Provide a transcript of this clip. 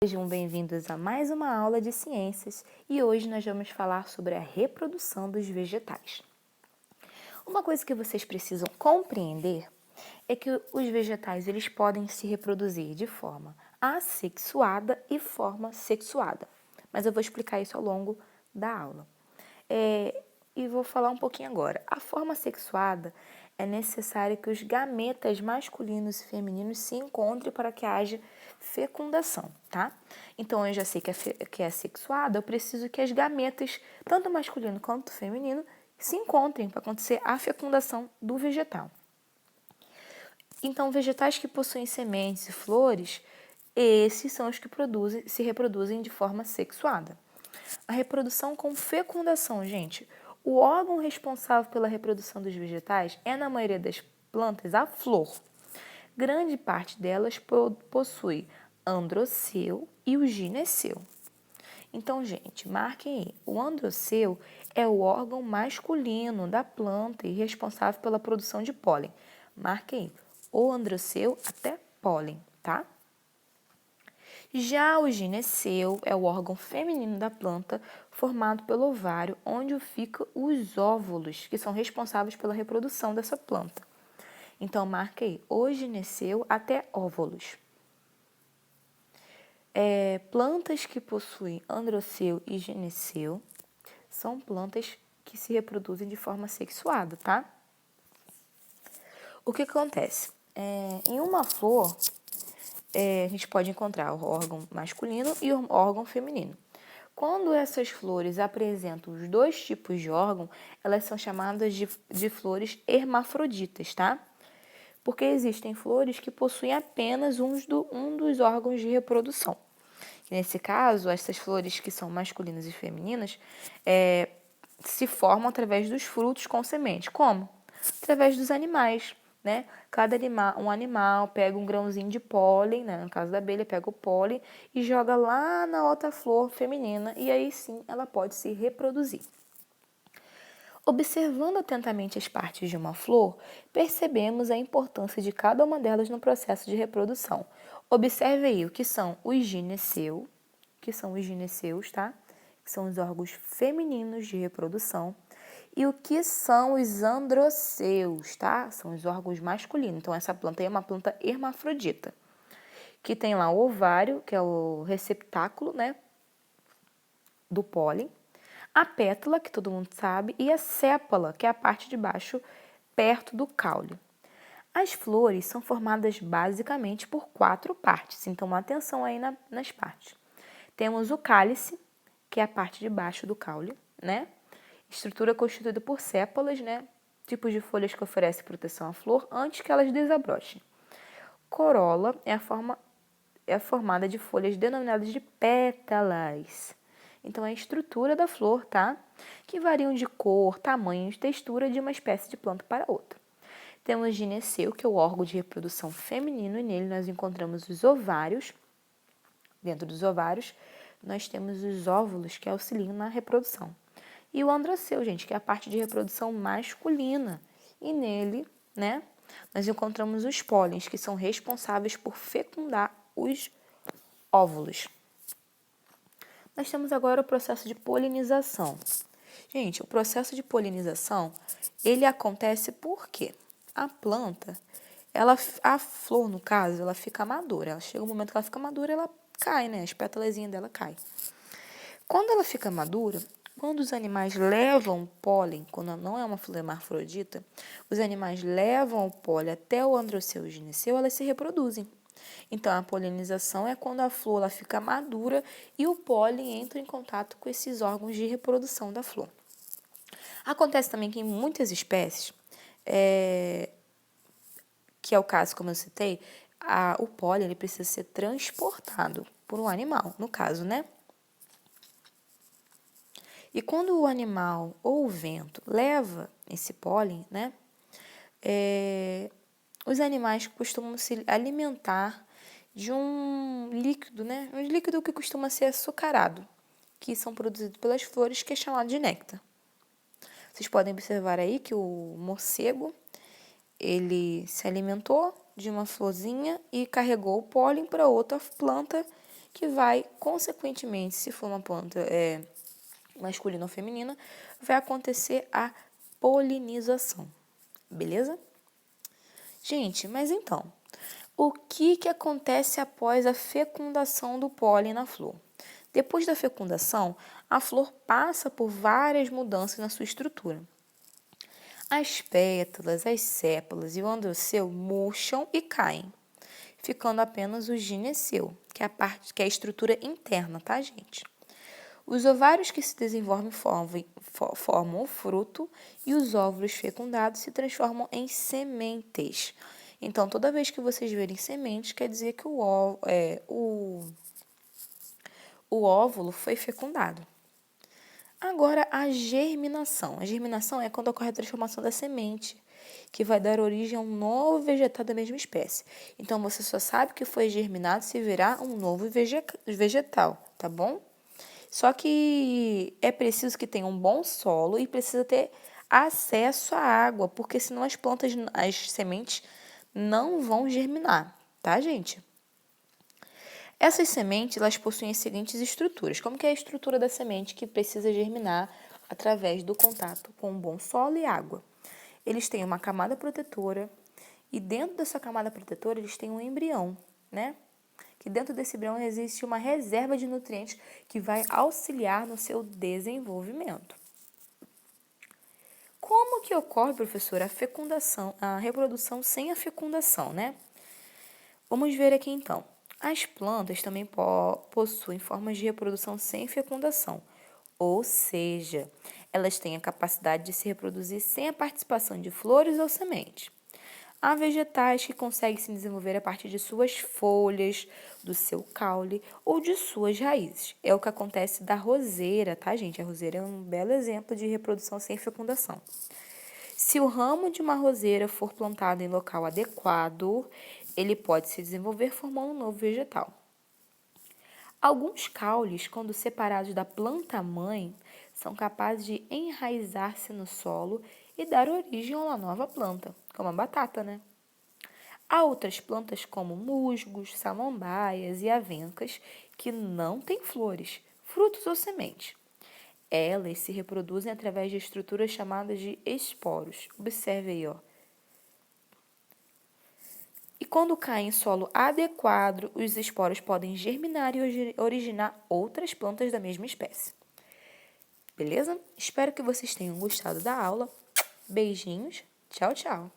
Sejam bem-vindos a mais uma aula de ciências e hoje nós vamos falar sobre a reprodução dos vegetais. Uma coisa que vocês precisam compreender é que os vegetais eles podem se reproduzir de forma assexuada e forma sexuada, mas eu vou explicar isso ao longo da aula. E vou falar um pouquinho agora. A forma sexuada é necessário que os gametas masculinos e femininos se encontrem para que haja fecundação, tá? Então, eu já sei que é sexuada, eu preciso que as gametas, tanto masculino quanto feminino, se encontrem para acontecer a fecundação do vegetal. Então, vegetais que possuem sementes e flores, esses são os que se reproduzem de forma sexuada. A reprodução com fecundação, gente. O órgão responsável pela reprodução dos vegetais é, na maioria das plantas, a flor. Grande parte delas possui androceu e o gineceu. Então, gente, marquem aí. O androceu é o órgão masculino da planta e responsável pela produção de pólen. Marquem aí. O androceu até pólen, tá? Já o gineceu é o órgão feminino da planta formado pelo ovário, onde ficam os óvulos, que são responsáveis pela reprodução dessa planta. Então, marque aí, o gineceu até óvulos. Plantas que possuem androceu e gineceu são plantas que se reproduzem de forma sexuada, tá? O que acontece? Em uma flor, a gente pode encontrar o órgão masculino e o órgão feminino. Quando essas flores apresentam os dois tipos de órgão, elas são chamadas de flores hermafroditas, tá? Porque existem flores que possuem apenas um dos órgãos de reprodução. Nesse caso, essas flores que são masculinas e femininas se formam através dos frutos com semente. Como? Através dos animais, né? Um animal pega um grãozinho de pólen, né? No caso da abelha, pega o pólen e joga lá na outra flor feminina e aí sim ela pode se reproduzir. Observando atentamente as partes de uma flor, percebemos a importância de cada uma delas no processo de reprodução. Observe aí o que são os gineceu, que são os gineceus, tá? Que são os órgãos femininos de reprodução. E o que são os androceus, tá? São os órgãos masculinos. Então, essa planta aí é uma planta hermafrodita, que tem lá o ovário, que é o receptáculo, né, do pólen, a pétala, que todo mundo sabe, e a sépala, que é a parte de baixo, perto do caule. As flores são formadas basicamente por 4 partes, então atenção aí nas partes. Temos o cálice, que é a parte de baixo do caule, né? Estrutura constituída por sépalas, né? Tipos de folhas que oferecem proteção à flor antes que elas desabrochem. Corola é formada de folhas denominadas de pétalas. Então, é a estrutura da flor, tá? Que variam de cor, tamanho e textura de uma espécie de planta para outra. Temos o gineceu, que é o órgão de reprodução feminino, e nele nós encontramos os ovários. Dentro dos ovários, nós temos os óvulos, que auxiliam na reprodução. E o androceu, gente, que é a parte de reprodução masculina. E nele, né, nós encontramos os pólens, que são responsáveis por fecundar os óvulos. Nós temos agora o processo de polinização. Gente, o processo de polinização, ele acontece porque a planta, a flor, no caso, ela fica madura. Ela chega um momento que ela fica madura, ela cai, né? As pétalazinhas dela caem. Quando ela fica madura, quando os animais levam o pólen, quando não é uma flor hermafrodita, os animais levam o pólen até o androceu e o gineceu, elas se reproduzem. Então, a polinização é quando a flor ela fica madura e o pólen entra em contato com esses órgãos de reprodução da flor. Acontece também que em muitas espécies, que é o caso, como eu citei, o pólen ele precisa ser transportado por um animal, no caso, né? E quando o animal ou o vento leva esse pólen, né? Os animais costumam se alimentar de um líquido, né? Um líquido que costuma ser açucarado, que são produzidos pelas flores, que é chamado de néctar. Vocês podem observar aí que o morcego, ele se alimentou de uma florzinha e carregou o pólen para outra planta que vai, consequentemente, se for uma planta masculina ou feminina, vai acontecer a polinização, beleza? Gente, mas então, o que acontece após a fecundação do pólen na flor? Depois da fecundação, a flor passa por várias mudanças na sua estrutura. As pétalas, as sépalas e o androceu murcham e caem, ficando apenas o gineceu, que é a estrutura interna, tá, gente? Os ovários que se desenvolvem formam o fruto e os óvulos fecundados se transformam em sementes. Então, toda vez que vocês verem sementes, quer dizer que o óvulo foi fecundado. Agora, a germinação. A germinação é quando ocorre a transformação da semente, que vai dar origem a um novo vegetal da mesma espécie. Então, você só sabe que foi germinado se virar um novo vegetal, tá bom? Só que é preciso que tenha um bom solo e precisa ter acesso à água, porque senão as sementes não vão germinar, tá, gente? Essas sementes, elas possuem as seguintes estruturas. Como que é a estrutura da semente que precisa germinar através do contato com um bom solo e água? Eles têm uma camada protetora e dentro dessa camada protetora eles têm um embrião, né? Que dentro desse embrião existe uma reserva de nutrientes que vai auxiliar no seu desenvolvimento. Como que ocorre, professora, a reprodução sem a fecundação, né? Vamos ver aqui então. As plantas também possuem formas de reprodução sem fecundação, ou seja, elas têm a capacidade de se reproduzir sem a participação de flores ou sementes. Há vegetais que conseguem se desenvolver a partir de suas folhas, do seu caule ou de suas raízes. É o que acontece da roseira, tá, gente? A roseira é um belo exemplo de reprodução sem fecundação. Se o ramo de uma roseira for plantado em local adequado, ele pode se desenvolver formando um novo vegetal. Alguns caules, quando separados da planta-mãe, são capazes de enraizar-se no solo e dar origem a uma nova planta, como a batata, né? Há outras plantas como musgos, samambaias e avencas que não têm flores, frutos ou sementes. Elas se reproduzem através de estruturas chamadas de esporos. Observe aí, ó. E quando caem em solo adequado, os esporos podem germinar e originar outras plantas da mesma espécie. Beleza? Espero que vocês tenham gostado da aula. Beijinhos. Tchau, tchau.